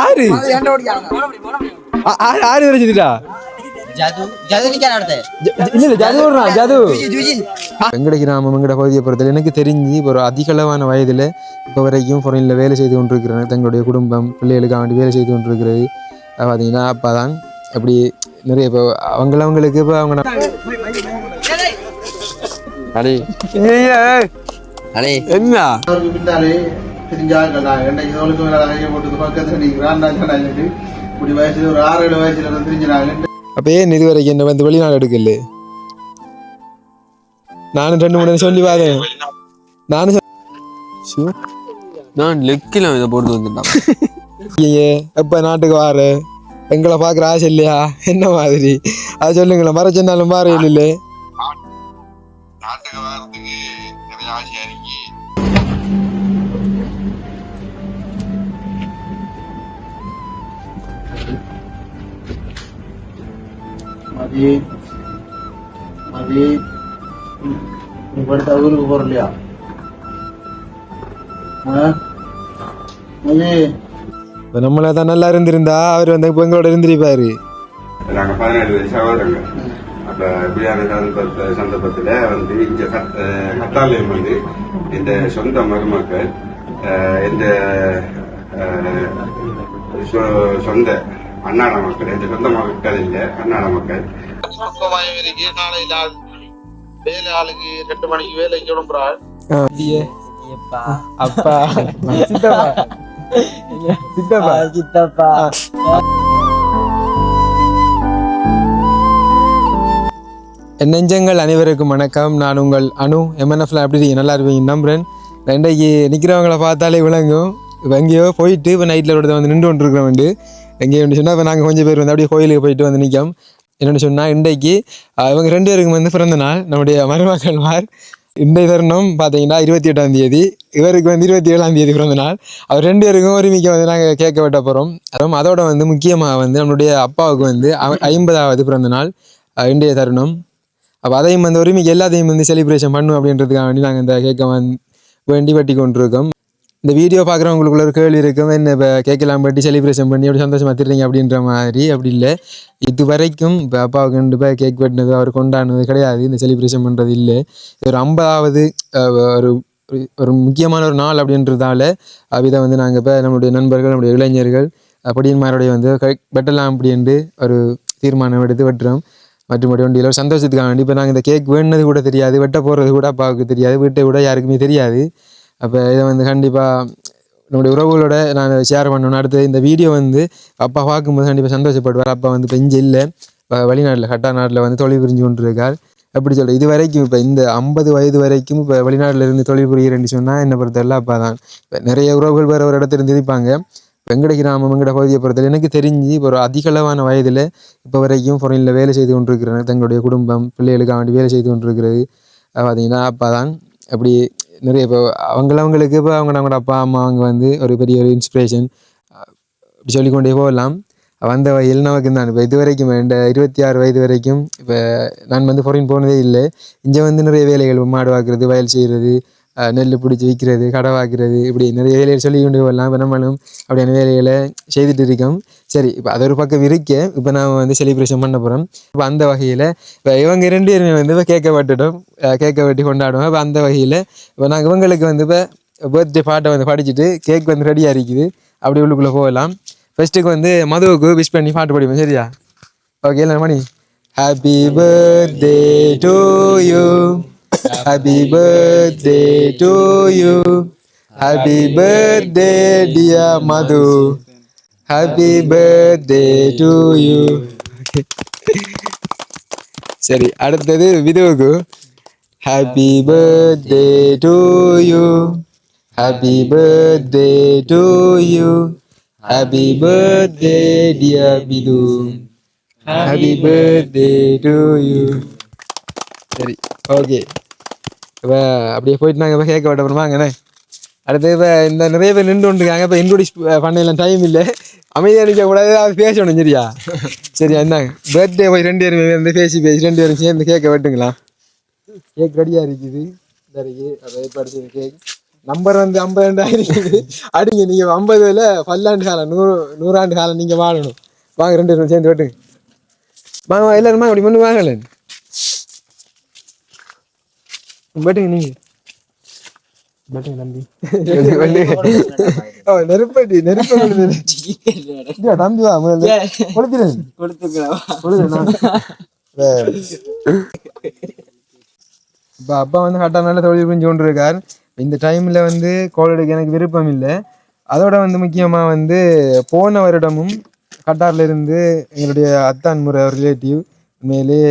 ஆறு ஆறு வரை செஞ்சுட்டா வெங்கட கிராமம் வெங்கட பகுதியை பொறுத்தல எனக்கு தெரிஞ்சு ஒரு அதிகளவான வயதுல இப்போ வரைக்கும் ஃபாரின்ல வேலை செய்து கொண்டிருக்கிறாங்க. தங்களுடைய குடும்பம் பிள்ளைகளுக்கு வேண்டி வேலை செய்து கொண்டிருக்கிறது பார்த்தீங்கன்னா அப்பதான் அப்படி நிறைய இப்போ அவங்களுக்கு இப்போ அவங்க என்ன அப்ப ஏன் இது வரைக்கும் என்ன வந்து வெளிநாடு எடுக்கல? நானும் 2-3 சொல்லி பாதேன். நான் லெக்கில இதை போட்டு வந்துட்டான். எப்ப நாட்டுக்கு வார எங்களை பாக்குற ஆசை இல்லையா? என்ன மாதிரி அது சொல்லுங்களேன். மர சொன்னாலும் மாற இல்லை. நாட்டுக்கு வாரத்துக்கு நிறைய ஆசையா இருக்கு. ஊருக்கு போற இல்லையா? நம்மளதான் நல்லா இருந்திருந்தா அவர் வந்து எங்களோட இருந்திருப்பாரு. நாங்க 17 வயசு சகோதரங்க. அப்ப இப்படியான சந்தர்ப்பத்துல வந்து இங்க கட்டாலயம் வந்து இந்த சொந்த மருமக்கள் இந்த சொந்த அண்ணாட மக்கள், இந்த சொந்த மக்கள் இல்ல அண்ணாட மக்கள். காலையில வேலை ஆளுக்கு 2 மணிக்கு வேலைக்கு கிளம்புறாள். அப்பா சித்தப்பா நெஞ்சங்கள் அனைவருக்கும் வணக்கம். நான் உங்கள் அனு. MNFல எப்படி இருக்கீங்க? நல்லா இருப்பீங்க நம்புறேன். இன்றைக்கு நிற்கிறவங்களை பார்த்தாலே விளங்கும். இப்போ எங்கேயோ போயிட்டு இப்போ நைட்டில் ஒருத்தர் வந்து நின்று கொண்டு இருக்கிறோம். எங்கேயோ சொன்னால் இப்போ நாங்கள் கொஞ்சம் பேர் வந்து அப்படியே கோயிலுக்கு போயிட்டு வந்து நிற்கும். என்னென்னு சொன்னால் இன்றைக்கு இவங்க 2 பேருக்கும் வந்து பிறந்த நாள். நம்முடைய மருமக்கள்மார் இன்றைய தருணம் பார்த்தீங்கன்னா 28ஆம் தேதி, இவருக்கு வந்து 27ஆம் தேதி பிறந்த நாள். அவர் 2 பேருக்கும் ஒருமிக்க வந்து நாங்கள் கேட்க வெட்ட போகிறோம். அதோட வந்து முக்கியமாக வந்து நம்மளுடைய அப்பாவுக்கு வந்து 50ஆவது பிறந்த நாள் இன்றைய தருணம். அப்போ அதையும் வந்து ஒருமிக்க எல்லாத்தையும் வந்து செலிப்ரேஷன் பண்ணும் அப்படின்றதுக்காக வேண்டி நாங்கள் இந்த கேட்க வேண்டி வெட்டி கொண்டிருக்கோம். இந்த வீடியோ பார்க்குறவங்களுக்குள்ள ஒரு கேள்வி இருக்கும், என்ன இப்போ கேட்கலாம் பட்டி செலிப்ரேஷன் பண்ணி அப்படி சந்தோஷமாக திருறீங்க அப்படின்ற மாதிரி. அப்படி இல்லை, இது வரைக்கும் இப்போ அப்பாவுக்கு 2 பேர் கேக் வெட்டினது அவர் கொண்டாடினது கிடையாது. இந்த செலிப்ரேஷன் பண்ணுறது இல்லை. ஒரு 50ஆவது ஒரு முக்கியமான ஒரு நாள் அப்படின்றதால இதை வந்து நாங்கள் இப்போ நம்மளுடைய நண்பர்கள், நம்முடைய இளைஞர்கள் அப்படின்மாரோடைய வந்து வெட்டலாம் அப்படின்ட்டு ஒரு தீர்மானம் எடுத்து வெட்டுறோம். மற்றபடி வண்டியில் ஒரு சந்தோஷத்துக்காக வேண்டி இப்போ நாங்கள் இந்த கேக் வேணுனது கூட தெரியாது, வெட்ட போகிறது கூட அப்பாவுக்கு தெரியாது, வீட்டை கூட யாருக்குமே தெரியாது. அப்போ இதை வந்து கண்டிப்பாக நம்முடைய உறவுகளோட நான் ஷேர் பண்ணணும். அடுத்து இந்த வீடியோ வந்து அப்பா பார்க்கும்போது கண்டிப்பாக சந்தோஷப்படுவார். அப்பா வந்து இப்போ இங்கே இல்லை, வெளிநாட்டில் கட்டா நாட்டில் வந்து தொழில் புரிஞ்சு கொண்டு இருக்கார். எப்படி சொல்கிறேன், இது வரைக்கும் இப்போ இந்த 50 வயது வரைக்கும் இப்போ வெளிநாட்டில் இருந்து தொழில் புரிகிறேன்னு சொன்னால் என்னை பொறுத்தவரை அப்பா தான். இப்போ நிறைய உறவுகள் வேறு ஒரு இடத்துல இருந்து இருப்பாங்க. வெங்கட கிராமம் வெங்கட பகுதியை பொறுத்தவரை எனக்கு தெரிஞ்சு இப்போ ஒரு அதிகளவான வயதில் இப்போ வரைக்கும் ஃபாரின்ல வேலை செய்து கொண்டிருக்கிறாங்க. தங்களுடைய குடும்பம் பிள்ளைகளுக்கு வேண்டி வேலை செய்து கொண்டிருக்கிறது பார்த்தீங்கன்னா அப்பா தான். அப்படி நிறைய இப்போ அவங்களுக்கு இப்போ அவங்களோட அப்பா அம்மா அவங்க வந்து ஒரு பெரிய ஒரு இன்ஸ்பிரேஷன் அப்படி சொல்லிக்கொண்டே போகலாம். வந்த வகையில் நமக்கு தான் இப்போ இது வரைக்கும் இந்த 26 வயது வரைக்கும் இப்போ நான் வந்து ஃபாரின் போனதே இல்லை. இங்கே வந்து நிறைய வேலைகள் மாடு வாக்குறது, வயல் செய்கிறது, நெல் பிடிச்சி விற்கிறது, கடை வாக்குறது, இப்படி நிறைய வேலைகள் சொல்லி கொண்டு போகலாம். இப்போ நம்மளும் அப்படியான வேலைகளை செய்துட்டு இருக்கோம். சரி, இப்போ அது ஒரு பக்கம் இருக்க இப்போ நான் வந்து செலிப்ரேஷன் பண்ண போகிறோம். இப்போ அந்த வகையில் இப்போ இவங்க 2 பேருமே வந்து இப்போ கேட்க வெட்டி கொண்டாடுவோம். இப்போ அந்த வகையில் இப்போ நாங்கள் இவங்களுக்கு வந்து இப்போ பர்த்டே பாட்டை வந்து படிச்சுட்டு கேக் வந்து ரெடியாக இருக்குது. அப்படி உள்ளுக்குள்ளே போகலாம். ஃபர்ஸ்ட்டுக்கு வந்து மதுவுக்கு விஷ் பண்ணி பாட்டு படிப்போம். சரியா? ஓகே இல்லை மணி? Happy birthday to you, happy birthday to you, happy birthday dear Madhu, happy birthday to you. சரி, அடுத்தது விதுவுக்கு happy birthday to you, happy birthday to you, happy birthday dear Vidu, happy birthday to you. சரி, okay. இப்போ அப்படியே போயிட்டு நாங்கள் இப்போ கேட்க விட்டோம்னாங்கண்ணே. அடுத்து இப்போ இந்த நிறைய பேர் நின்று கொண்டுருக்காங்க. இப்போ இன்ட்ரோடியூஸ் பண்ணலாம் டைம் இல்லை, அமைதியாக நிற்கக்கூடாது, அது பேசணும். சரியா? சரியா? இந்தாங்க பர்த்டே போய் 2 பேருமே வந்து பேசி 2 பேரும் சேர்ந்து கேட்க வெட்டுங்களா? கேக் ரெடியாக இருக்குது. இருக்கு அதை ஏற்பாடு செய்ய கேக் நம்பர் வந்து 52 அடிங்க நீங்க 50ல 10 காலம் 100 காலம் நீங்க வாழணும். வாங்க 2 பேரும் சேர்ந்து வெட்டுங்க. வாங்க எல்லாருமா அப்படி பண்ணு வாங்கல வெட்டுங்க நீங்க வெட்டுங்க தம்பி. நெருப்படி தம்பி வா முதல்ல இப்போ அப்பா வந்து கரெக்டாக நல்ல தொழில் புரிஞ்சு கொண்டு இருக்கார். இந்த டைமில் வந்து கோல் எடுக்க எனக்கு விருப்பம் இல்லை. அதோட வந்து முக்கியமாக வந்து போன வருடமும் கட்டாரில் இருந்து எங்களுடைய அத்தான் முறை ரிலேட்டிவ் உண்மையிலே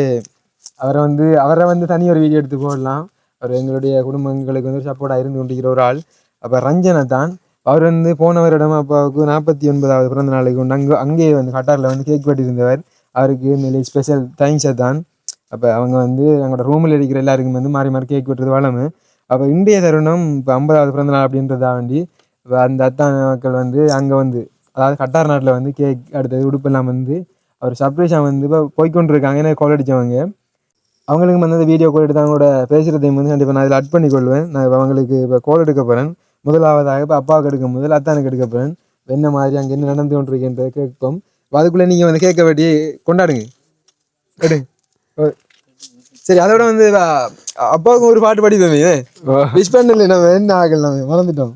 அவரை வந்து தனி ஒரு வீடியோ எடுத்து போடலாம். அவர் எங்களுடைய குடும்பங்களுக்கு வந்து சப்போர்ட்டாக இருந்து கொண்டிருக்கிற ஒரு ஆள். அப்போ ரஞ்சனை தான் அவர் வந்து போன வருடம் அப்பாவுக்கு 49வது பிறந்த நாளைக்கு கொண்டு அங்கேயே வந்து கட்டாரில் வந்து கேக் வெட்டியிருந்தவர். அவருக்கு உண்மையிலே ஸ்பெஷல் தேங்க்ஸை தான். அப்போ அவங்க வந்து எங்களோட ரூமில் இருக்கிற எல்லாருக்கும் வந்து மாறி மாறி கேக் வெட்டுறது வளமை. அப்போ இன்றைய தருணம் இப்போ 50வது பிறந்த நாள் அப்படின்றதா வேண்டி இப்போ அந்த அத்தான் மக்கள் வந்து அங்கே வந்து அதாவது கட்டார் நாட்டில் வந்து கேக் அடுத்தது உடுப்பெல்லாம் வந்து அவர் சர்ப்ரைஸாக வந்து இப்போ போய்கொண்டிருக்காங்க. ஏன்னா கால் அடித்தவங்க அவங்களுக்கு வந்து அந்த வீடியோ கால் எடுத்து அவங்களோட பேசுகிறதையும் வந்து கண்டிப்பாக நான் இதில் அட் பண்ணி கொள்வேன். நான் இப்போ அவங்களுக்கு இப்போ கால் எடுக்க போகிறேன். முதலாவதாக இப்போ அப்பாவுக்கு எடுக்க முதல் அத்தானுக்கு எடுக்க போகிறேன். என்ன மாதிரி அங்கே என்ன நடந்து கொண்டிருக்கின்றதை கேட்போம். அதுக்குள்ளே நீங்கள் வந்து கேட்க வேண்டி கொண்டாடுங்க எடு. சரி அதோட வந்து அப்பாவுக்கு ஒரு பாட்டு படிப்போமே விஷ் பண்ணல நம்ம என்ன ஆகல நம்ம மறந்துட்டோம்.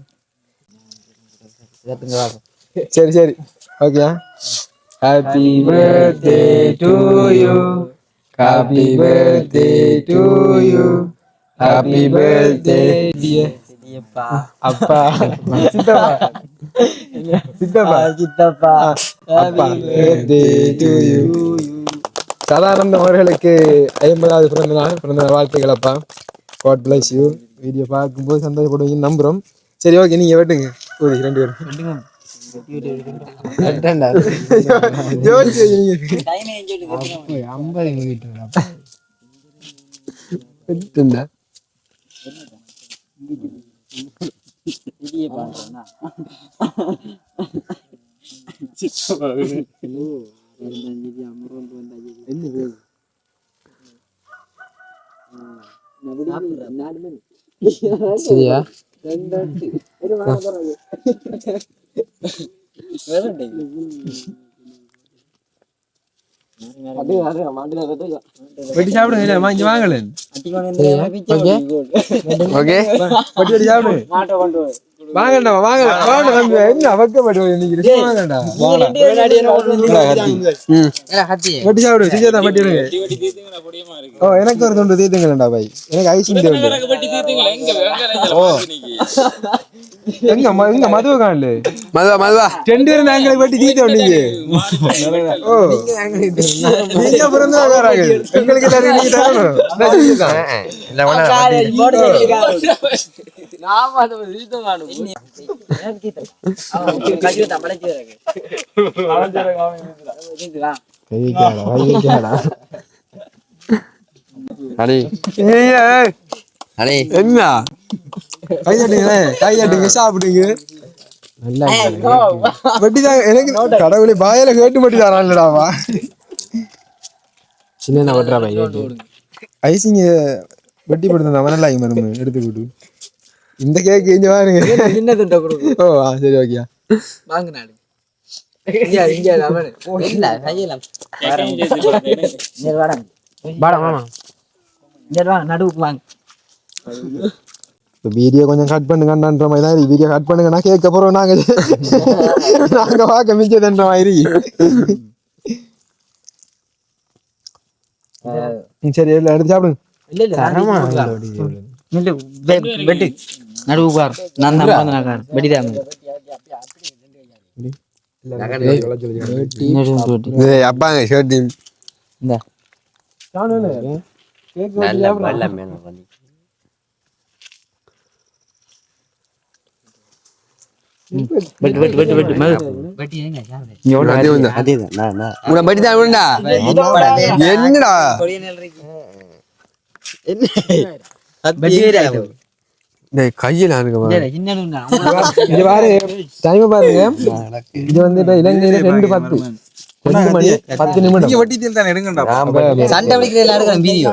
சரி சரி okay. Happy birthday to you happy birthday to you happy birthday அப்பா சித்தப்பா சித்தப்பா அப்பா பர்த்டே டு யூ. சதானந்தம் அவர்களுக்கு 50வது பிறந்த நாள் வாழ்த்துக்கள் அப்பா. God bless you. வீடியோ பார்க்கும்போது சந்தோஷப்படுவீங்க நம்புறோம். சரி ஓகே நீங்க வெட்டுங்க 2 பேரும் சரியா வெட்டி சாப்பிடுங்க இங்க வாங்கல ஓகே வெட்டி சாப்பிடுங்க வாங்கடா வாங்க என்ன அவக்கப்பட்டு இன்னைக்கு வாங்கடா வெட்டி சாப்பிடு சிஜாதா வெட்டிடுங்க. ஓ எனக்கு ஒரு தொண்டு தீத்துங்களா பாய் எனக்கு ஐசிங் ஓ எங்க எங்க மதுவை காணல மதுவா 2 பேரும் நாங்களுக்கு வெட்டி தீத்தோம் நீங்க. ஓ நீங்க பிறந்தவராங்க எங்களுக்கு எல்லாரும் நீங்க தரணும். என்ன கையாட்டுங்க சாப்பிடுங்க வெட்டிதான் எனக்கு கடவுளை பாயில கேட்டு வெட்டி தரான்லடாவா சின்ன வெட்டுறா ஐசிங்க வெட்டி போட்டு நல்லா மரும எடுத்துக்கிட்டு இந்த கேக்கு இங்க பாருங்க. ஓ சரி ஓகே வாங்க நாடு நடுவுக்கு வாங்க. வீடியோ கொஞ்சம் கட் பண்ணுங்கன்ற மாதிரி தான் வீடியோ கட் பண்ணுங்கன்னா கேட்க போறோம் நாங்க பார்க்க மிச்சதுன்ற மாதிரி. சரி இல்லை எடுத்து சாப்பிடுங்க. அப்பாங்க ஷர்ட்டி என்னடா கையில பாருங்க இது வந்து இலங்கையில 2:10 10 மணி 10 நிமிடம் சண்டை பிடிக்கிறதுல எடுக்கிறேன் வீடியோ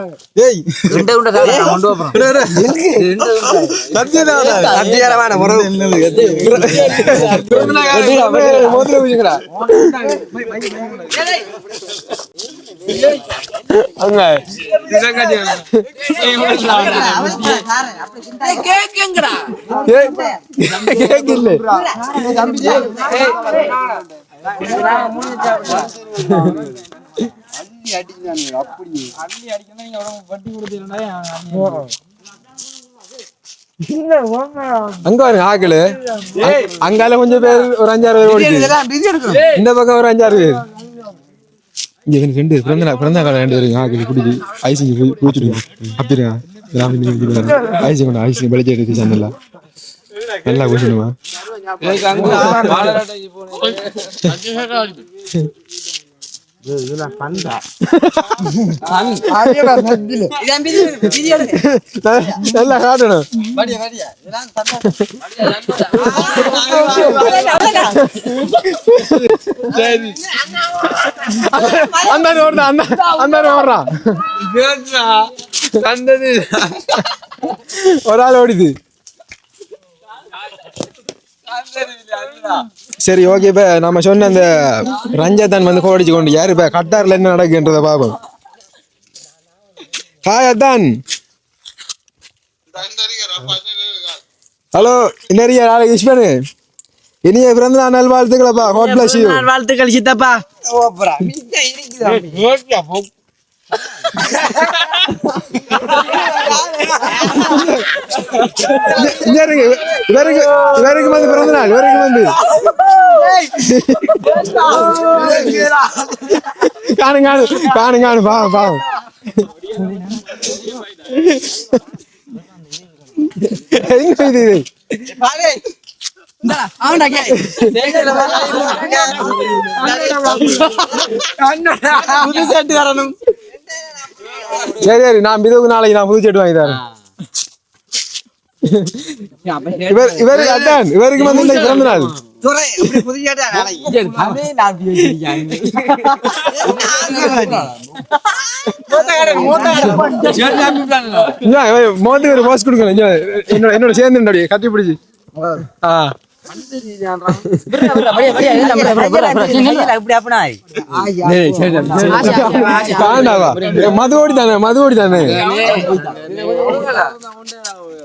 ரெண்டு உண்ட காலம் கொண்டு அங்க பாருங்க ஆக்களு அங்கால கொஞ்சம் பேர் ஒரு 5-6 பேர் ஓடிச்சு இந்த பக்கம் ஒரு 5-6 பேர் இங்க ரெண்டு பிறந்த காலம் 2 பேருக்கு ஆக்களு குடிச்சு ஐசிங்க குடிச்சிருக்கோம் அப்படியா ஐசி கொண்டு ஐசி வெளிச்சே எடுத்து சண்டல நல்லா குடிச்சணுமா நல்லா காட்டணும் அந்த ஓடுறான் ஒரு ஆள் ஓடிது சரி ஓகே இப்ப நம்ம சொன்ன அந்த ரஞ்சாத்தான் வந்து கோடிச்சு கொண்டு யாரு இப்ப கட்டார்ல என்ன நடக்குன்றத பாப்போம். ஹாய் அத்தான். ஹலோ நிறைய நாளைக்கு விஷ் பண்ணு. இனிய பிறந்த நாள் நல்வாழ்த்துக்களப்பா. God bless you. வாழ்த்துக்கள் சித்தப்பா. இவருக்கு வந்து பிறந்த நாள் இவருக்கு வந்து காணு பாவம் சரி சரி நான் இதுக்கு நாளைக்கு நான் புது செட்டு வாங்கி தரேன். இவருக்கு அதான் இவருக்கு வந்து பிறந்த நாள் மோத்துக்கு ஒரு போஸ் கொடுக்கணும் என்னோட சேர்ந்து கட்டி பிடிச்சி மதுவோடி தானே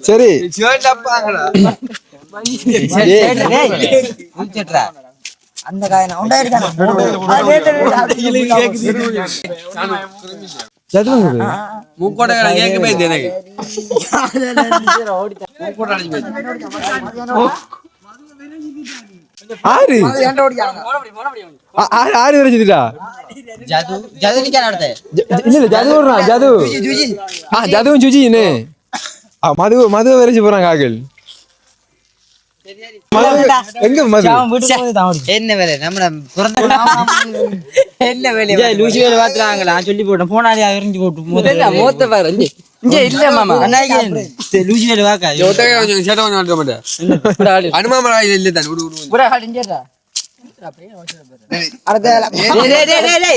சரி அந்த காயன ஆறு வரைச்சிட்டா ஜதுவும் சுஜின்னு மது வரைச்சு போறாங்க ஆக்கள். எங்க மது என்ன வேலை நம்ம என்ன வேலை லூசி வேலை பாத்துறாங்களா சொல்லி போட்டேன் போனாலே எரிஞ்சு போட்டு மூத்த பாரு இங்க இல்ல மாமா லூசி வேலை வாக்கா அனுமாம இல்ல தான்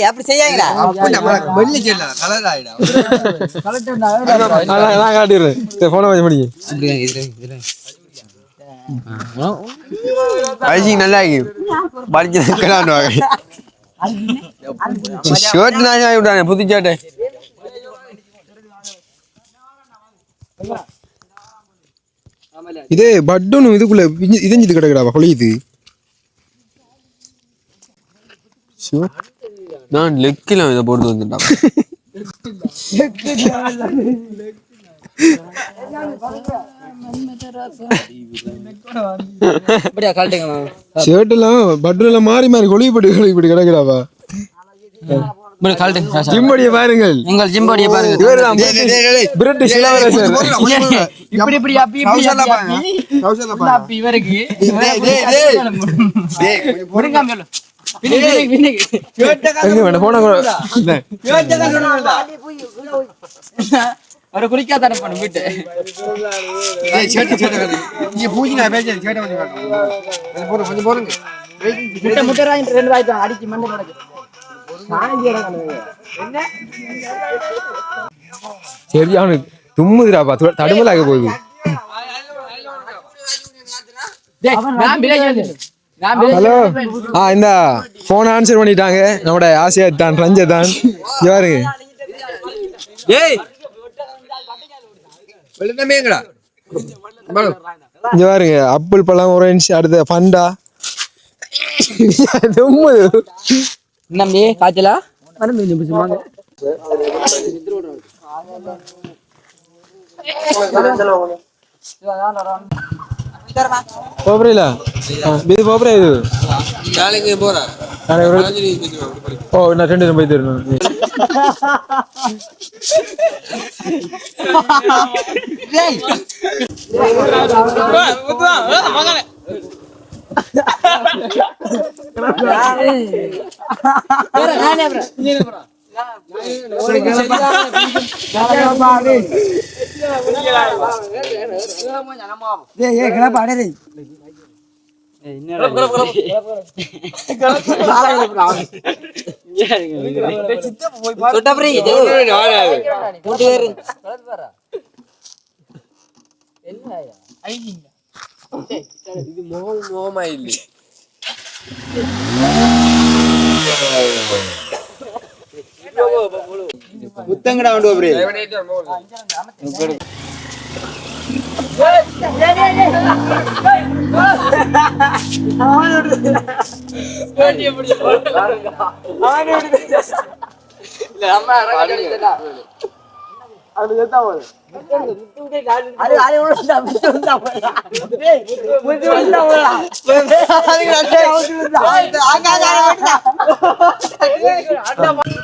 அப்படி செய்யாங்களா நான் காட்டிடுறேன் போன வச்சு முடியும். நல்லா புது சேட்டை இதே பட்டனும் இதுக்குள்ள இதஞ்சிட்டு கிடக்குறாவா கொலையுது. நான் லெக்கில இதை போட்டு வந்துட்டான். ஷர்ட்லாம் பட்டன்லாம் மாறி மாறி கொலைப்பட்டு கிடக்குறாவா. ஜிம்படியை பாருங்கள், எங்கள் ஜிம்படியை பாருங்கள். பிரிட்டிஷ் இளவரசர் இப்படி இப்படி அப்பி இவருக்கு ஒரு குறிக்கா தர பண்ணு வீட்டு முட்டை 2 ரூபாய் அடிச்சு மண்ணு சரி அவனுக்கு தும்முதுடாப்பா தடுமலாக போகுது. ஹலோ இந்த போன் ஆன்சர் பண்ணிட்டாங்க நம்மட ஆசையா தான் ரஞ்ச தான் யாருங்க ஏய் வெளுந்தமேங்கடா இங்க பாருங்க ஆப்பிள் பழம் ஆரஞ்சு அடுத்த ஃபண்டா தும்முது நம்பி காய்ச்சலா போப்ரீல இது போப்ரே இது நாளைக்கு போறா ஓ நான் 2 போய் தரணும். இது மோகமா இல்லை புத்தங்கடா வந்து ஒரே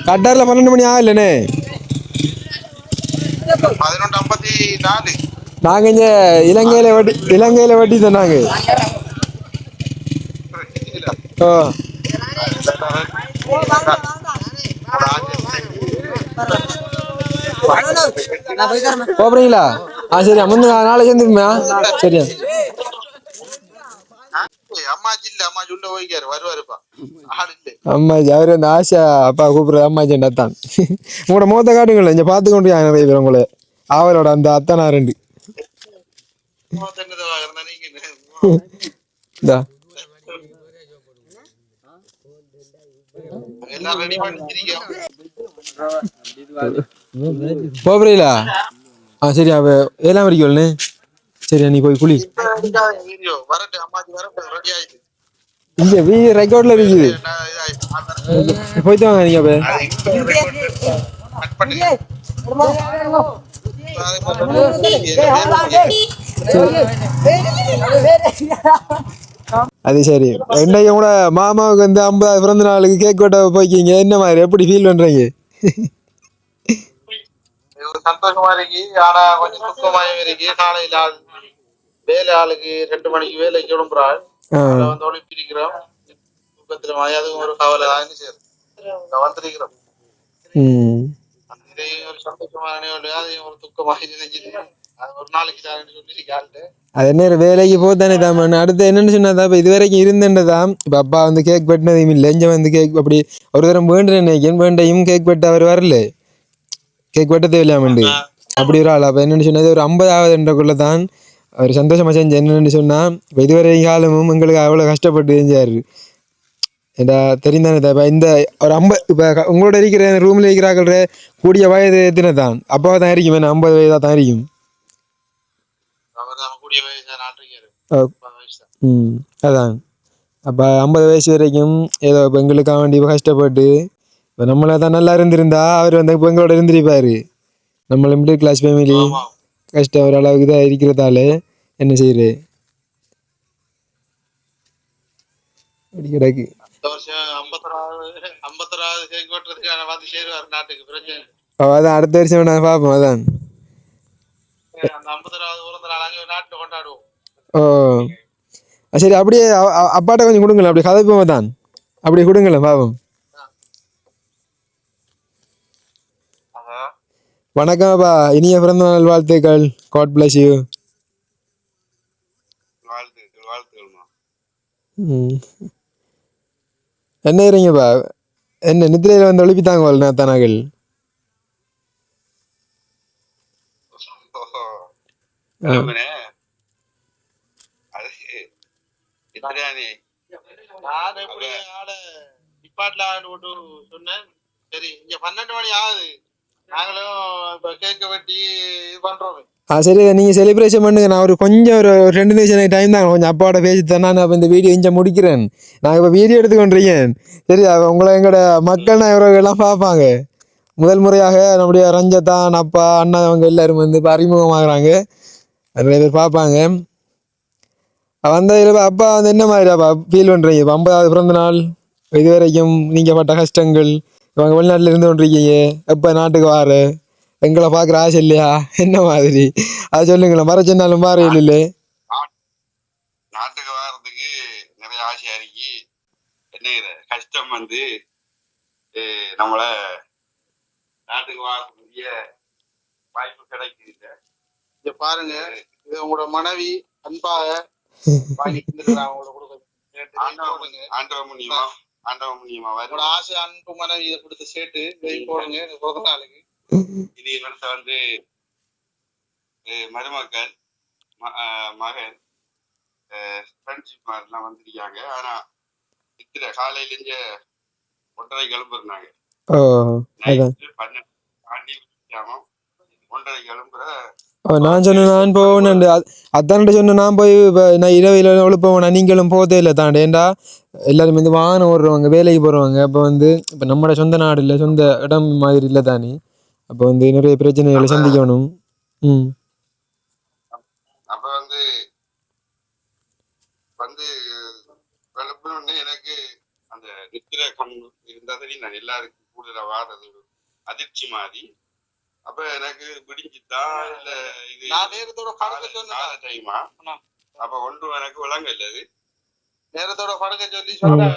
கட்டார்ல 12 மணி ஆகலனே 11:54. நாங்க இங்க இலங்கையில வட்டி சொன்னாங்க. ஓ போறீங்களா? சரி நாளைக்கு வந்துருமா? சரியா அம்மாச்சி இல்ல, அம்மாச்சி உள்ள போய்க்காரு, வருவாருப்பா. ஆள் இல்ல. அம்மாஜி அவரு அந்த ஆசா அப்பா கூப்பிடுற அம்மாஜி தான். உங்களோட மோத்த காட்டுங்களேன் இங்க பார்த்து கொண்டு நிறைய பேர் உங்களை அவளோட அந்த அத்தனா 2 எல்லாம் ரெடி பண்ணி போறீங்களா? சரி அவ 7 வரைக்கும் சரி நீ போய் குளி. வரட்டு அம்மாச்சி வரட்டு, ரெடி ஆயிடுச்சு. இங்க ரெக்கார்ட்ல இருக்குது. போயிட்டு வாங்க நீங்க அது சரி. என்னைக்கு கூட மாமாவுக்கு வந்து 50 பிறந்த நாளுக்கு கேக் வெட்ட போய்க்கிங்க. என்ன மாதிரி எப்படி ஃபீல் பண்றீங்க? ஒரு சந்தோஷமா இருக்கு, ஆனா கொஞ்சம் துக்கமாயும் இருக்கு. காலையில வேலை ஆளுக்கு 2 மணிக்கு வேலைக்கு கிளம்புறாள். வந்து ஒளிப்பிருக்கிறோம் தூக்கத்துல அதுவும் ஒரு கவலை தான். சரி வந்திருக்கிறோம். ஒரு சந்தோஷமான அதையும் ஒரு துக்கமாக நினைச்சிட்டு அது ஒரு நாளைக்கு சொல்லி அது என்ன வேலைக்கு போதானே தான். அடுத்து என்னன்னு சொன்னாதான் இப்ப இது வரைக்கும் இருந்தேன்தான். இப்ப அப்பா வந்து கேக் வெட்டினதையும் இல்லை. இங்க வந்து கேக் அப்படி ஒரு தரம் வேண்டுறேன் நினைக்கிறேன். வேண்டையும் கேக் வெட்ட அவர் வரல. கேக் வெட்ட தேவையில்லாமண்டு அப்படி ஒரு ஆள். அப்ப என்னன்னு சொன்னது ஒரு 50வது என்றக்குள்ளதான் அவர் சந்தோஷமா செஞ்ச. என்னன்னு சொன்னா இப்ப இதுவரை காலமும் எங்களுக்கு அவ்வளவு கஷ்டப்பட்டு செஞ்சாரு. ஏண்டா தெரிந்தானே இப்ப இந்த ஒரு 50 இப்ப உங்களோட இருக்கிற ரூம்ல இருக்கிறார்கள் கூடிய வயது எத்தனை தான் அப்பாவை தான் இருக்கும். 50 வயதா தான் இருக்கும். அதான் அப்ப 50 வயசு வரைக்கும் ஏதோ எங்களுக்காக வேண்டி கஷ்டப்பட்டு இப்ப நம்மள தான் நல்லா இருந்திருந்தா அவர் வந்து இப்ப எங்களோட இருந்திருப்பாரு. நம்மள மிடில் கிளாஸ் ஃபேமிலி கஷ்டம் ஒரு அளவுக்கு தான் இருக்கிறதால என்ன செய்யுது கிடக்கு. அதான் அடுத்த வருஷம் நான் பார்ப்போம். அதான் ஓ சரி அப்படியே அப்பாட்ட கொஞ்சம் கொடுங்களேன். அப்படி கதைப்போம் தான் அப்படி கொடுங்களேன் பாவம். வணக்கம் அப்பா, இனிய பிறந்த நாள் வாழ்த்துக்கள். God bless you. என்ன இருங்கப்பா என்ன நித்திரையில வந்து ஒழிப்பித்தாங்க போல நேத்தானாக்கள். கிளம்புனே அது எத்தனை நான் எப்படி ஆட டிபார்ட்ல ஆடு விட்டு சொன்னேன். சரி இங்க 12 மணி ஆகுது, நாங்களும் இப்ப கேக்க வெட்டி இது பண்றோம். சரி நீங்கள் செலிப்ரேஷன் பண்ணுங்க. நான் ஒரு கொஞ்சம் ஒரு 2 நிமிஷம் டைம் தான், கொஞ்சம் அப்பாவோட பேசி தான் நான் இப்போ இந்த வீடியோ இங்கே முடிக்கிறேன். நான் இப்போ வீடியோ எடுத்து கொண்டிருக்கேன். சரி உங்களை எங்களோட மக்கள் எல்லாம் பார்ப்பாங்க. முதல் முறையாக நம்முடைய ரஞ்சத்தான் அப்பா அண்ணா அவங்க எல்லாரும் வந்து இப்போ அறிமுகமாகறாங்க. நிறைய பேர் பார்ப்பாங்க. வந்ததில் அப்பா வந்து என்ன மாதிரி அப்பா ஃபீல் பண்ணுறீங்க? இப்போ 50வது பிறந்த நாள், இது வரைக்கும் நீங்கள் பட்ட கஷ்டங்கள், இவங்க வெளிநாட்டில் இருந்து கொண்டிருக்கீங்க, எப்போ நாட்டுக்கு வார, எங்களை பார்க்குற ஆசை இல்லையா, என்ன மாதிரி அது சொல்லுங்களேன். மர சொன்னாலும் பாரு இல்லை. நாட்டுக்கு வர்றதுக்கு நிறைய ஆசையா இருக்கு. என்ன கஷ்டம் வந்து நம்மள நாட்டுக்கு வரக்கூடிய வாய்ப்பு கிடைக்குது. இங்க பாருங்க, இது உங்களோட மனைவி அன்பாக ஆசை அன்பு மனைவி இதை கொடுத்து சேர்த்து போடுங்க பிறந்த நாளுக்கு. இது இவர்த்த வந்து மருமக்கள் மகன் ஃப்ரெண்ட்ஷிப் மாதிரிலாம் வந்துருக்காங்க. ஆனா இத்திர காலையில இருந்து 1:30 கிளம்புறாங்க. 12 தாண்டி 1:30 கிளம்புற. நான் சொன்னேன் நான் போகணும், அதான்ட்டு சொன்னேன். நான் போய் இப்போ நான் இரவு போவேன். நீங்களும் போதே இல்லை தாண்டி. ஏண்டா எல்லாரும் வந்து வாகனம் ஓடுறவங்க, வேலைக்கு போகிறவங்க. அப்போ வந்து இப்போ நம்மளோட சொந்த நாடு இல்லை, சொந்த இடம் மாதிரி இல்லை தானே. அப்போ வந்து நிறைய பிரச்சனைகளை சந்திக்கணும். அப்ப வந்து வந்து கிளம்புனோடனே எனக்கு அந்த நித்திர இருந்தா சரி, நான் எல்லாருக்கும் கூடுதலா வாடுறது அதிர்ச்சி மாதிரி. அப்ப எனக்கு பிடிச்சிட்டா இல்ல இது நேரத்தோட படுக்க சொன்ன டைமா, அப்ப ஒன்றும் எனக்கு விளங்க இல்ல. இது நேரத்தோட படுக்க சொல்லி சொன்ன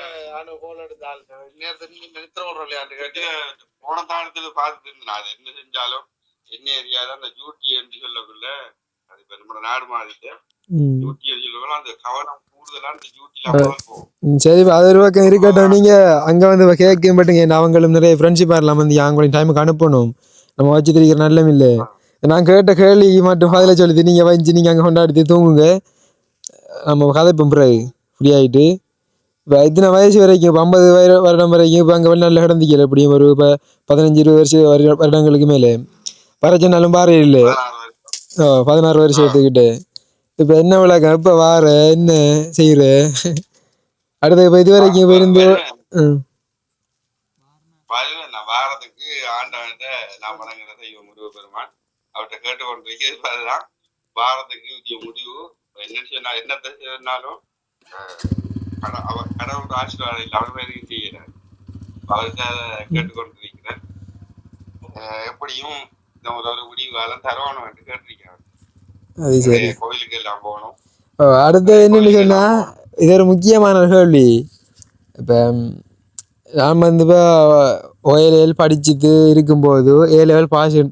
கோல் எடுத்தால் நேரத்துக்கு நித்திர விளையாண்டு கேட்டு போன தானத்துல பார்த்துட்டு இருந்தேன். அது என்ன செஞ்சாலும் என்ன ஏரியாதான் அந்த டியூட்டி என்று சொல்லக்குள்ள, அது இப்ப நம்மளோட நாடு மாறிட்டு டியூட்டி என்று சொல்லக்குள்ள அந்த கவனம் கூடுதலா அந்த டியூட்டில போகும். சரி அது ஒரு பக்கம் இருக்கட்டும். நீங்க அங்க வந்து கேட்க மாட்டீங்க. அவங்களும் நிறைய ஃப்ரெண்ட்ஷிப் ஆகலாம் வந்து அவங்களையும் டைமுக்கு அனுப்பணும். நம்ம வச்சு தெரிவிக்கிற நல்லம் இல்லை. நான் கேட்ட கேள்வி மட்டும் பதில சொல்லுது. நீங்க வச்சு நீங்க அங்க கொண்டாடி தூங்குங்க. நம்ம கதை பிறகு ஃப்ரீ ஆயிட்டு இப்போ இத்தனை வயசு வரைக்கும், இப்போ 50 வருடம் வரைக்கும் இப்போ அங்கே வெளிநாட்டில் கிடந்திக்கல. எப்படியும் ஒரு இப்போ 15-20 வருடங்களுக்கு மேலே வர சொன்னாலும் பாரு இல்லை. 16 வருஷம் எடுத்துக்கிட்டு இப்போ என்ன விளக்கம்? இப்போ வார என்ன செய்யற அடுத்த இப்போ இது வரைக்கும் போயிருந்து வாரத்துக்கு ஆண்டாண்ட நான் வணங்குற தெய்வம் முருகப்பெருமான் அவர்கிட்ட கேட்டுக்கொண்டிருக்கிறதுதான் வாரத்துக்கு முடிவு. என்ன சொன்னா என்னத்தை சொன்னாலும் கடவுள் ஆசீர்வாதம் இல்லை, அவர் பேருக்கு செய்யறாரு. அவர்கிட்ட கேட்டுக்கொண்டிருக்கிறேன். எப்படியும் இந்த ஒரு முடிவு காலம் தரணும் என்று கேட்டிருக்கிறார். கோயிலுக்கு எல்லாம் போகணும். அடுத்து என்னன்னு சொன்னா, இது ஒரு முக்கியமான கேள்வி. இப்போ நான் வந்து இப்போ OLL படிச்சுட்டு இருக்கும்போது A-level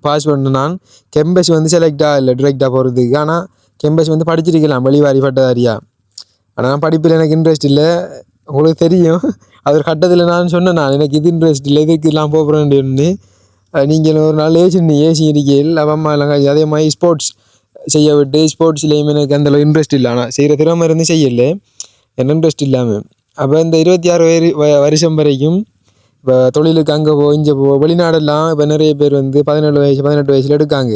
பாஸ் பண்ணு. நான் கெம்பஸ் வந்து செலக்ட் ஆகலை டிரெக்டாக போகிறதுக்கு. ஆனால் கெம்பஸ் வந்து படிச்சிருக்கலாம் வெளிவாரி பட்டதாரியா. ஆனால் படிப்பில் எனக்கு இன்ட்ரெஸ்ட் இல்லை. உங்களுக்கு தெரியும், அது ஒரு கட்டத்தில் நான் சொன்னேன், நான் எனக்கு இது இன்ட்ரெஸ்ட் இல்லை, இதுக்கெல்லாம் போகிறேன்னு. நீங்கள் ஒரு நாள் ஏசி இருக்கையில் அம்மா எல்லாம் அதே மாதிரி ஸ்போர்ட்ஸ் செய்ய விட்டு, ஸ்போர்ட்ஸ்லேயும் எனக்கு அந்தளவு இன்ட்ரெஸ்ட் இல்லை. ஆனால் செய்கிற திறமை இருந்து செய்யலை, என்ன இன்ட்ரெஸ்ட் இல்லாமல். அப்போ இந்த 26 வருஷம் வரைக்கும் இப்போ தொழிலுக்கு அங்கே இங்கே வெளிநாடெல்லாம் இப்போ நிறைய பேர் வந்து 17 வயசு 18 வயசில் எடுக்காங்க.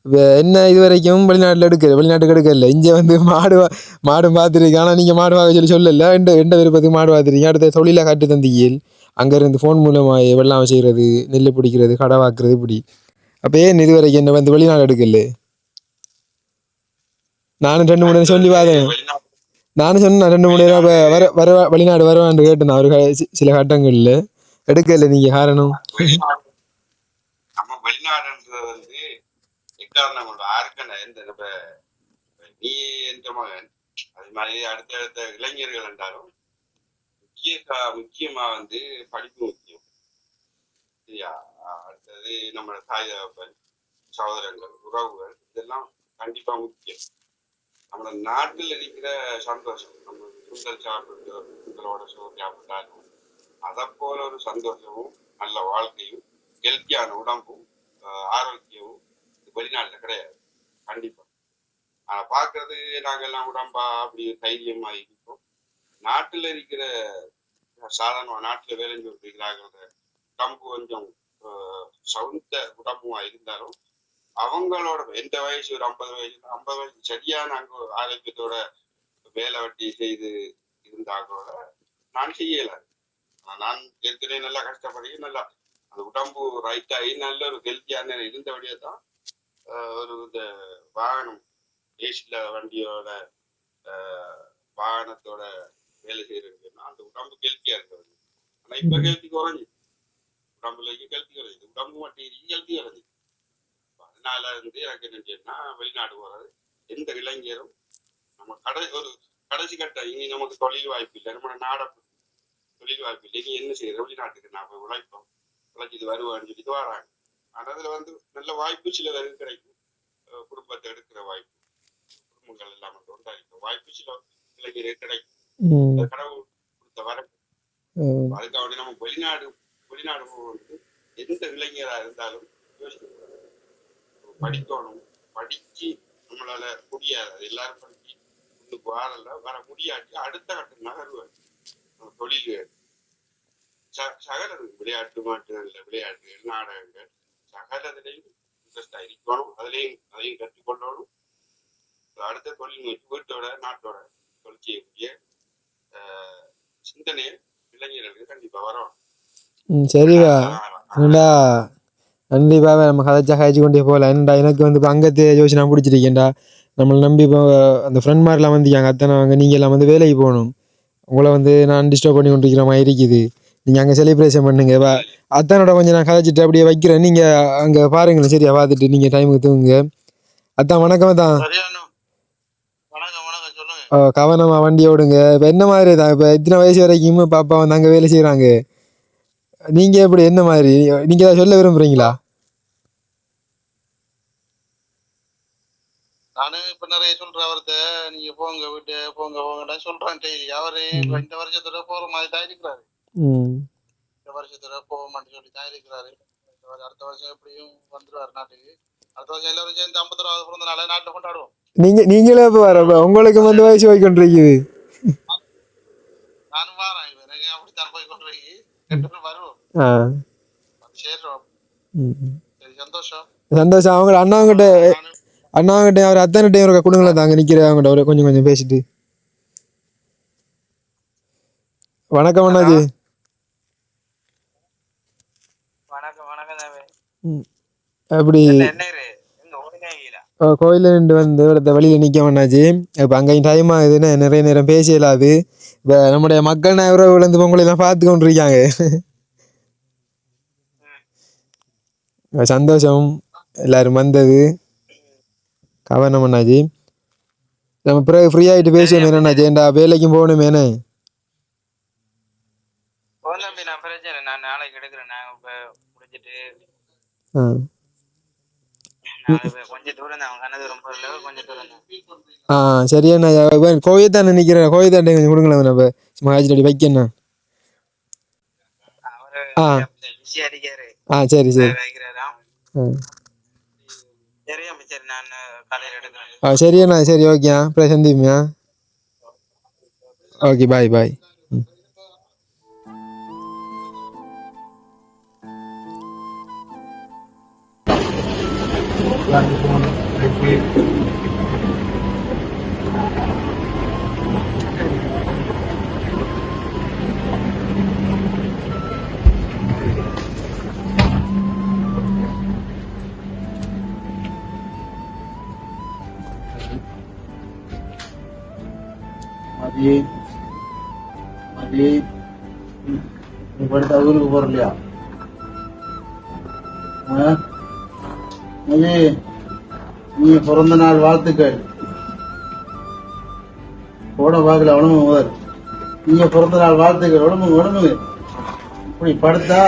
இப்போ என்ன இது வரைக்கும் வெளிநாட்டில் வெளிநாட்டுக்கு எடுக்கல. இங்கே வந்து மாடும் பார்த்துருக்கேன். ஆனால் நீங்கள் மாடு வாங்க சொல்லலை. எந்த விருப்பத்துக்கு மாடு பார்த்துருக்கீங்க. அடுத்த தொழிலை காட்டு தந்தியில் அங்கேருந்து ஃபோன் மூலமாக வெள்ளாமை செய்கிறது, நெல் பிடிக்கிறது, கடை வாக்குறது, இப்படி. அப்போ ஏன் இது வரைக்கும் என்ன வந்து வெளிநாடு எடுக்கல? நானும் 2-3 சொல்லி பார்த்தேன். நானும் சொன்னேன் 2-3 வர வெளிநாடு வருவான்னு கேட்டேன். ஒரு சில கட்டங்களில் எடுக்கல. நீங்கள் காரணம் நம்ம வெளிநாடுன்றது வந்து எக்காரணம் எந்த நீ எந்த மகன் அது மாதிரி அடுத்த இளைஞர்கள் என்றாலும் முக்கியமா வந்து படிப்பு முக்கியம். சரியா? அடுத்தது நம்ம தாய் தகப்பன், சகோதரங்கள், உறவுகள், இதெல்லாம் கண்டிப்பா முக்கியம். நம்ம நாட்டில் இருக்கிற சந்தோஷம், நம்ம சுந்தர் சாப்பிட்டு உங்களோட சாப்பிட்டாலும் அதை போல ஒரு சந்தோஷமும் நல்ல வாழ்க்கையும் ஹெல்த்தியான உடம்பும் ஆரோக்கியமும் வெளிநாட்டுல கிடையாது கண்டிப்பா. ஆனா பாக்குறது நாங்கெல்லாம் உடம்பா அப்படி தைரியமா இருக்கோம். நாட்டுல இருக்கிற சாதாரண நாட்டுல வேலை இருக்கிறாங்க உடம்பு கொஞ்சம் சவுந்த உடம்புமா இருந்தாலும் அவங்களோட எந்த வயசு ஒரு 50 வயசு சரியான அங்க ஆரோக்கியத்தோட வேலை வெட்டி செய்து இருந்தா கூட நான் செய்யல. நான் ஏற்கனவே நல்லா கஷ்டப்படி நல்லா அந்த உடம்பு ரைட் ஆகி நல்ல ஒரு ஹெல்த்தியான இருந்தபடியே தான் ஒரு இந்த வாகனம் ஏசில வண்டியோட வாகனத்தோட வேலை செய்யறதுன்னா அந்த உடம்பு ஹெல்த்தியா இருக்கிறது. ஆனா இப்ப ஹெல்த்தி குறைஞ்சி உடம்புல ஹெல்த்தி குறைஞ்சி உடம்பு மட்டும் ஹெல்த்தி குறைஞ்சி. அதனால எனக்கு என்னன்னா வெளிநாடு போறது எந்த இளைஞரும் நம்ம ஒரு கடைசி கட்ட இனி நமக்கு தொழில் வாய்ப்பு இல்லை, நம்ம நாட தொழில் வாய்ப்பு இல்லை, இனி என்ன செய்யற வெளிநாட்டுக்கு நாம உழைப்போம் உழைச்சிட்டு வருவான்னு சொல்லிட்டு வராங்க. ஆனா அதுல நல்ல வாய்ப்பு சில பேருக்கு கிடைக்கும். குடும்பத்தை எடுக்கிற வாய்ப்பு குடும்பங்கள் எல்லாம் உண்டாயிருக்க வாய்ப்பு சில இளைஞருக்கு கிடைக்கும். கடவுள் கொடுத்த வரப்பு. அதுக்காக நம்ம வெளிநாடு எந்த இளைஞரா இருந்தாலும் யோசிக்கணும், படிக்கணும். படிச்சு நம்மளால முடியாது, எல்லாரும் படிச்சு முன்னுக்கு வர முடியாட்டி அடுத்த கட்ட நகர்வார் தொழில்கள் சகல விளையாட்டு மாட்டுகள் விளையாட்டுகள் நாடகங்கள் சகலத்திலையும் இன்ட்ரெஸ்டா இருக்கணும். அதையும் கற்றுக்கொள்ளணும். அடுத்த தொழில் வீட்டோட நாட்டோட தொழில் செய்யக்கூடிய சிந்தனையை இளைஞர்களுக்கு கண்டிப்பா வரும். சரிவா என்னடா கண்டிப்பாக நம்ம கதைச்சு கொண்டே போகலாம். என்னடா எனக்கு இப்போ அங்கத்தை யோசிச்சு நான் பிடிச்சிருக்கேன்டா. நம்மளை நம்பி இப்போ அந்த ஃப்ரெண்ட் மாதிரிலாம் வந்துக்காங்க அத்தனை வாங்க நீங்கள் எல்லாம் வேலைக்கு போகணும். உங்களை நான் டிஸ்டர்ப் பண்ணி கொண்டிருக்கிற மாதிரி இருக்குது. நீங்கள் அங்கே செலிப்ரேஷன் பண்ணுங்க. அத்தானோட கொஞ்சம் நான் கதைச்சிட்டு அப்படியே வைக்கிறேன். நீங்கள் அங்கே பாருங்களேன் சரியா, பார்த்துட்டு நீங்கள் டைமுக்கு தூங்குங்க. அத்தான் வணக்கம் தான். கவனமா வண்டி ஓடுங்க. இப்போ என்ன மாதிரி தான் இப்போ இத்தனை வயசு வரைக்கும் பாப்பா அங்கே வேலை செய்கிறாங்க. நீங்க எப்படி என்ன மாதிரி நீங்க ஏதாவது சொல்ல விரும்புறீங்களா? நானு இப்ப நிறைய சொல்றேன் அவர்கிட்ட, நீங்க போங்க வீட்டு போங்கடா சொல்றேன் டெய்லி. அவரு இந்த வருஷத்துல போற மாதிரி தான் இருக்கிறாரு. இந்த வருஷத்துல போக மாட்டேன்னு சொல்லி தான் இருக்கிறாரு. அடுத்த வருஷம் எப்படியும் வந்துருவாரு நாட்டுக்கு. அடுத்த வருஷம் எல்லாரும் சேர்ந்து 50வது பிறந்த நாளை நாட்டுல கொண்டாடுவோம். நீங்களே வர உங்களுக்கு வயசு போய் கொண்டிருக்குது. நானும் வரேன். எனக்கு அப்படித்தான் போய் கொண்டிருக்கு. வருவோம். சரி சந்தோஷம். அவங்க அண்ணாங்கிட்ட அவர் அத்தனைட்டையும் ஒரு குடும்பங்கள தாங்க நிக்கிற அவங்ககிட்ட ஒரு கொஞ்சம் பேசிட்டு. வணக்கம் அண்ணாஜி. அப்படி கோயில நின்று வந்து இடத்த வழியில நிக்க வேண்டாச்சு. இப்ப அங்கேயும் டைம் ஆகுதுன்னு நிறைய நேரம் பேச இயலாது. இப்ப நம்முடைய மக்கள் நான் விழுந்து பொங்கலை எல்லாம் பார்த்து கொண்டிருக்காங்க. சந்தோஷம் எல்லாரும் வந்தது. கவனம் அண்ணாஜி. நம்ம பிறகு ஃப்ரீ ஆகிட்டு பேசுவோம். என்னண்ணாச்சி ஏண்டா வேலைக்கும் போகணுமே. சரியாண்ணா கோயத்தான் நினைக்கிறேன். கோயத்தாண்ட கொஞ்சம் கொடுங்களேன். சும்மா ஆச்சு வைக்கண்ணா. சரி சரி. சரிண்ணா சரி ஓகே. அப்புறம் சந்திப்பா. ஓகே பாய் பாய். ஊருக்கு போற இல்லையா? நீ பிறந்த நாள் வாழ்த்துக்கள். போட பாக்கல உடம்பு முதல். நீங்க பிறந்த நாள் வாழ்த்துக்கள். உடம்புங்க இப்படி படுத்தா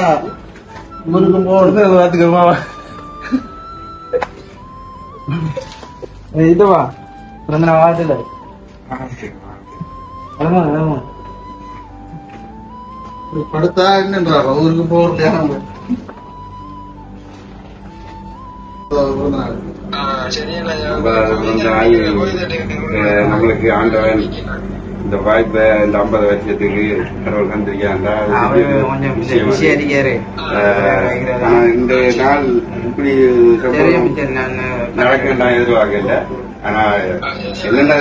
ஊருக்கு போறது வாழ்த்துக்கமா. இதுவா பிறந்த நாள் வாழ்த்துக்கள். இப்படி படுத்தா என்னன்றா ஊருக்கு போகிறதே நம்மளுக்கு ஆண்டவன் இந்த வாய்ப்பை இந்த 50 வருஷத்துக்கு கடவுள் தந்திருக்காண்டா ஆனா இந்த நாள் இப்படி நடக்க எதிர்பார்க்கல. ஆனா என்னென்ன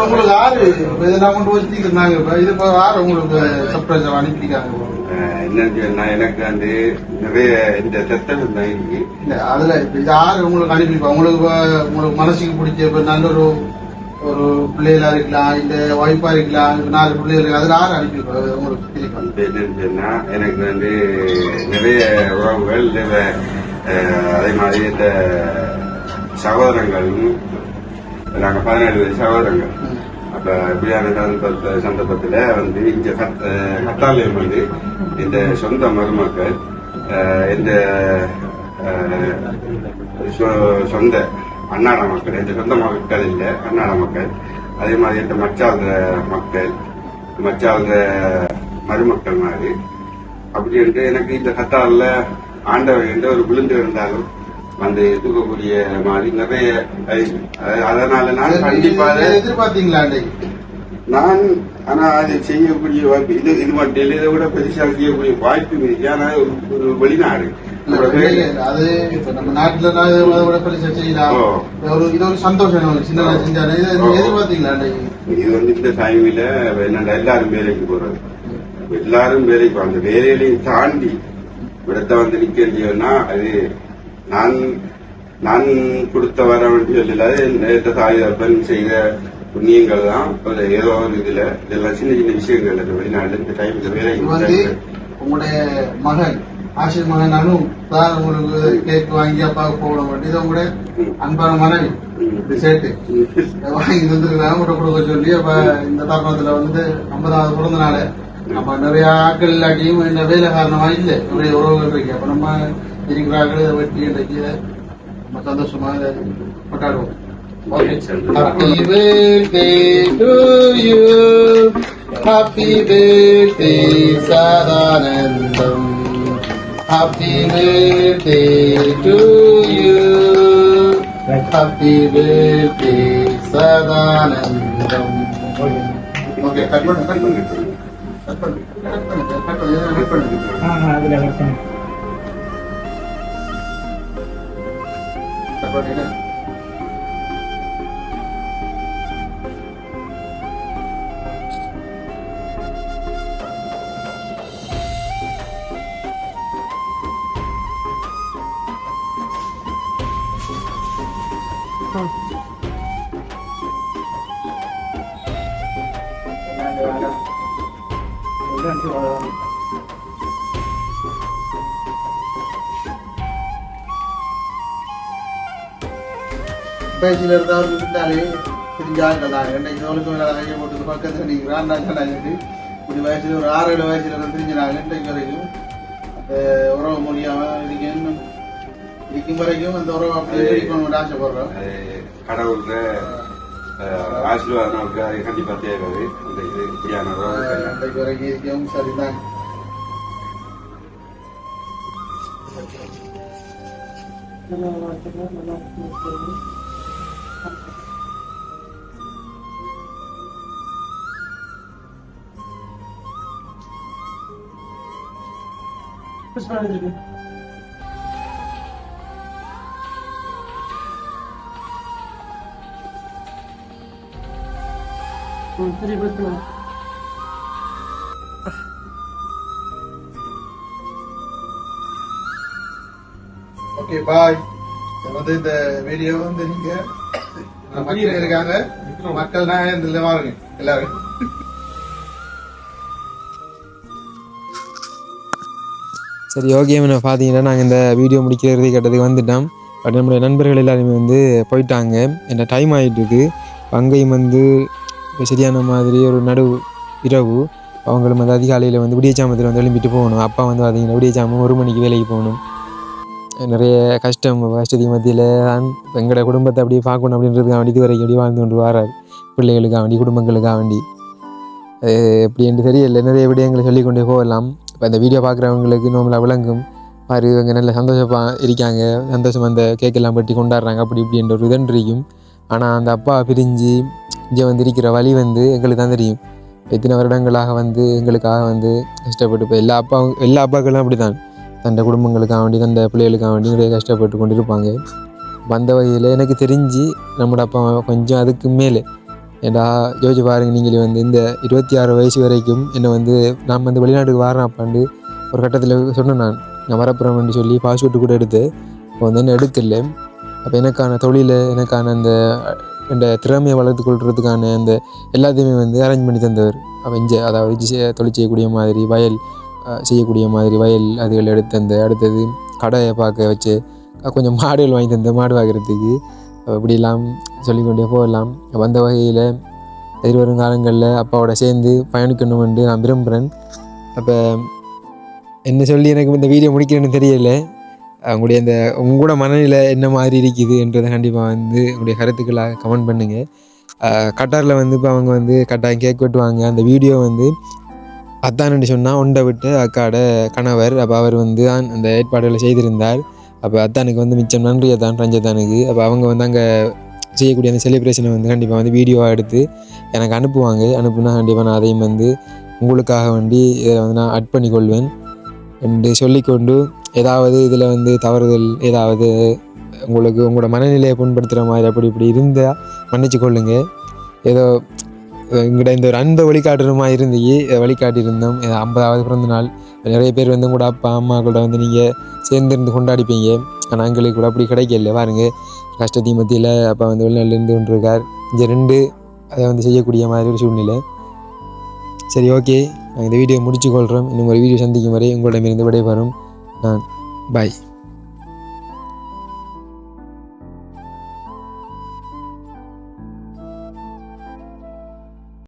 உங்களுக்கு யாரு இதெல்லாம் கொண்டு வச்சுருந்தாங்க இது யாரு உங்களுக்கு சர்ப்ரைஸ் அனுப்பிட்டாங்க என்னன்னு சொன்னா எனக்கு வந்து நிறைய இந்த சத்தம் இருக்கு. அதுல யாரு உங்களுக்கு அனுப்பிப்பா உங்களுக்கு மனசுக்கு பிடிச்ச இப்ப நல்ல ஒரு பிள்ளைகளா இருக்கலாம் இந்த ஒய்ஃபா இருக்கலாம் 4 பிள்ளைகள் அதுல யாரு அனுப்பிப்பா உங்களுக்கு தெரியும். என்னன்னு சொன்னா எனக்கு வந்து நிறைய உறவுகள் அதே மாதிரி இந்த சகோதரங்கள் நாங்க 17 பேர் சகோதரங்கள். அப்ப இப்படியான சந்தர்ப்பத்துல வந்து இங்க கத்தாலயம் வந்து இந்த சொந்த மருமக்கள் இந்த சொந்த அன்னாட மக்கள் இந்த சொந்த மக்கள் இல்ல அன்னாட மக்கள் அதே மாதிரி இந்த மச்சாத மக்கள் மச்சாத மருமக்கள் மாதிரி அப்படின்ட்டு எனக்கு இந்த கத்தால ஆண்டவர் என்ற ஒரு விழுந்து இருந்தாலும் வந்து தூக்கக்கூடிய மாதிரி நிறைய அதனால நான் கண்டிப்பாக எதிர்பார்த்தீங்களா நான் ஆனா அது செய்யக்கூடிய வாய்ப்பு இது மட்டும் இல்லை இதை விட பெருசாக செய்யக்கூடிய வாய்ப்பு இருக்கு. ஆனா ஒரு வெளிநாடு அது நம்ம நாட்டுல பெருசா செய்யலாம் இது ஒரு சந்தோஷம் சின்ன செஞ்சாலும் எதிர்பார்த்தீங்களா இது வந்து இந்த டைம்ல என்னடா எல்லாரும் வேலைக்கு போறது எல்லாரும் வேலைக்கு அந்த வேலையிலையும் தாண்டி இடத்த வந்து நிக்கலையோன்னா அது நான் கொடுத்த வர சொல்லல நேற்று தாய் தப்பன் செய்த புண்ணியங்கள் தான் ஏதோ ஒரு இதுல இதெல்லாம் சின்ன சின்ன விஷயங்கள் வெளிநாடு இந்த டைம்ல வேலை உங்களுடைய மகன் ஆசிரியர் மகன் நானும் தான் உங்களுக்கு கேக் வாங்கி அப்பாவுக்கு போகணும் மட்டும் இதை கூட அன்பான மனைவி சேர்த்து வாங்கி வந்துருக்காங்க கூட கொடுக்க சொல்லி அப்ப இந்த தருணத்துல வந்து 50வது பிறந்த நாள் நம்ம நிறைய ஆட்கள் இல்லாட்டியும் இந்த வேலை காரணமா இல்லை நிறைய உறவுகள் இருக்கு. அப்ப நம்ம இருக்கிறார்கள் இதை வெட்டி இன்றைக்கு நம்ம சந்தோஷமா கொண்டாடுவோம். Happy birthday to you, happy birthday Sadanandam, happy birthday to you, happy birthday Sadanandam. Okay, cut பண்ணு. பேச்சில் இருந்தாலும் இருந்தாலே தெரிஞ்சாங்க இன்றைக்கு கையை போட்டு பக்கத்தில் நீங்கிறான் இப்படி வயசுல ஒரு 6-7 வயசுல இருந்து தெரிஞ்சினாங்க இன்றைக்கு வரைக்கும் அந்த உறவு முடியாம இருக்கும் வரைக்கும் அந்த உறவு அப்படியே இருக்கணும்னு ஆசைப்படுறோம். கடவுள் ஆசீர்வாதம் நமக்கு அது கண்டிப்பா தேவை. அந்த இது இப்படியான இன்றைக்கு வரைக்கும் இருக்கவும் சரிதான். Okay bye. வந்து இந்த வீடியோ வந்து நீங்க மக்கள் இருக்காங்க மக்கள் தான் இந்த பாருங்க எல்லாரும். சரி ஓகே பார்த்தீங்கன்னா நாங்கள் இந்த வீடியோ முடிக்கிறது கேட்டதுக்கு வந்துட்டோம். பட் நம்மளுடைய நண்பர்கள் எல்லாருமே வந்து போயிட்டாங்க. என்ன டைம் ஆகிட்டு இருக்கு. அங்கேயும் வந்து சரியான மாதிரி ஒரு நடு இரவு அவங்களும் வந்து அதிகாலையில் வந்து விடியச்சாமத்தில் வந்து எழுப்பிட்டு போகணும். அப்பா வந்து பார்த்தீங்கன்னா விடியச்சாமம் 1 மணிக்கு வேலைக்கு போகணும். நிறைய கஷ்டம் வசதி மத்தியில் தான் எங்களோட குடும்பத்தை அப்படியே பார்க்கணும் அப்படின்றதுக்காக வேண்டி இதுவரைக்கும் அப்படி வாழ்ந்து கொண்டு வராது. பிள்ளைகளுக்காக வேண்டி குடும்பங்களுக்காக வேண்டி எப்படி என்று தெரியல. நிறைய விடயங்களை சொல்லிக்கொண்டே போகலாம். இப்போ இந்த வீடியோ பார்க்குறவங்களுக்கு நம்மளை விளங்கும் பாரு இவங்க நல்ல சந்தோஷமாக இருக்காங்க, சந்தோஷம் அந்த கேக்கெல்லாம் பட்டி கொண்டாடுறாங்க அப்படி இப்படின்ற ஒரு இதன் இருக்கும். ஆனால் அந்த அப்பா பிரிஞ்சு இங்கே வந்து இருக்கிற வழி வந்து எங்களுக்கு தான் தெரியும். இத்தனை வருடங்களாக வந்து எங்களுக்காக வந்து கஷ்டப்பட்டு இப்போ எல்லா அப்பாக்களும் அப்படி தான் தன்னை குடும்பங்களுக்காக வேண்டி தன்னை பிள்ளைகளுக்காக வேண்டி நிறைய கஷ்டப்பட்டு கொண்டு இருப்பாங்க. வந்த வகையில் எனக்கு தெரிஞ்சு நம்மளோட அப்பா கொஞ்சம் அதுக்கு மேலே ஏண்டா யோசிச்சு பாருங்க, நீங்களே வந்து இந்த 26 வயசு வரைக்கும் என்னை வந்து நான் வந்து வெளிநாட்டுக்கு வரேன் அப்பாண்டு ஒரு கட்டத்தில் சொன்னேன். நான் வரப்புறேன்னு சொல்லி பாஸ்போர்ட்டு கூட எடுத்து இப்போ வந்து என்ன எடுக்கல. அப்போ எனக்கான தொழிலை எனக்கான அந்த திறமையை வளர்த்து கொள்றதுக்கான அந்த எல்லாத்தையுமே வந்து அரேஞ்ச் பண்ணி தந்தவர். அப்போ அதாவது தொழில் செய்யக்கூடிய மாதிரி வயல் செய்யக்கூடிய மாதிரி வயல் அதுகள் அடுத்தது கடையை பார்க்க வச்சு கொஞ்சம் மாடுகள் வாங்கி தந்த மாடு வாங்குறதுக்கு இப்படிலாம் சொல்லிக்கொண்டே போகலாம். வந்த வகையில் எதிர்வரும் காலங்களில் அப்பாவோட சேர்ந்து பயணிக்கணும் என்று நான் விரும்புகிறேன். அப்போ என்ன சொல்லி எனக்கு இந்த வீடியோ முடிக்கிறேன்னு தெரியலை. உங்களோட மனநிலை என்ன மாதிரி இருக்குது என்றதை கண்டிப்பாக வந்து உங்களுடைய கருத்துக்களாக கமெண்ட் பண்ணுங்கள். கட்டாரில் வந்து இப்போ அவங்க வந்து கட்டாயம் கேக் வெட்டுவாங்க. அந்த வீடியோ வந்து அத்தான்னு சொன்னால் ஒண்டை விட்டு அக்காட கணவர். அப்போ அவர் வந்து தான் அந்த ஏற்பாடுகளை செய்திருந்தார். அப்போ அத்தானுக்கு வந்து மிச்சம் நன்றி அத்தான் ரஞ்சத்தானுக்கு. அப்போ அவங்க வந்து அங்கே செய்யக்கூடிய அந்த செலிப்ரேஷனை வந்து கண்டிப்பாக வந்து வீடியோவாக எடுத்து எனக்கு அனுப்புனா கண்டிப்பாக நான் அதையும் வந்து உங்களுக்காக வேண்டி இதை வந்து நான் அட் பண்ணிக்கொள்வேன் என்று சொல்லிக்கொண்டு, ஏதாவது இதில் வந்து தவறுதல் ஏதாவது உங்களோட மனநிலையை புண்படுத்துகிற மாதிரி அப்படி இப்படி இருந்தால் மன்னிச்சு கொள்ளுங்க. ஏதோ எங்கிட்ட இந்த ஒரு அன்பை வழிகாட்டியிருந்தோம். 50வது பிறந்த நாள் நிறைய பேர் வந்து கூட அப்பா அம்மா கூட வந்து நீங்கள் சேர்ந்துருந்து கொண்டாடிப்பீங்க. ஆனால் எங்களுக்கு கூட அப்படி கிடைக்கல. பாருங்க, கஷ்டத்தையும் மத்தியில் அப்பா வந்து வெளிநாட்டிலேருந்து கொண்டிருக்கார். இங்கே 2 அதை வந்து செய்யக்கூடிய மாதிரி ஒரு சூழ்நிலை. சரி, ஓகே, நாங்கள் இந்த வீடியோ முடிச்சு கொள்கிறோம். இன்னும் ஒரு வீடியோ சந்திக்கும் வரை உங்களிடமிருந்து விடைபெறும் நான். பாய்.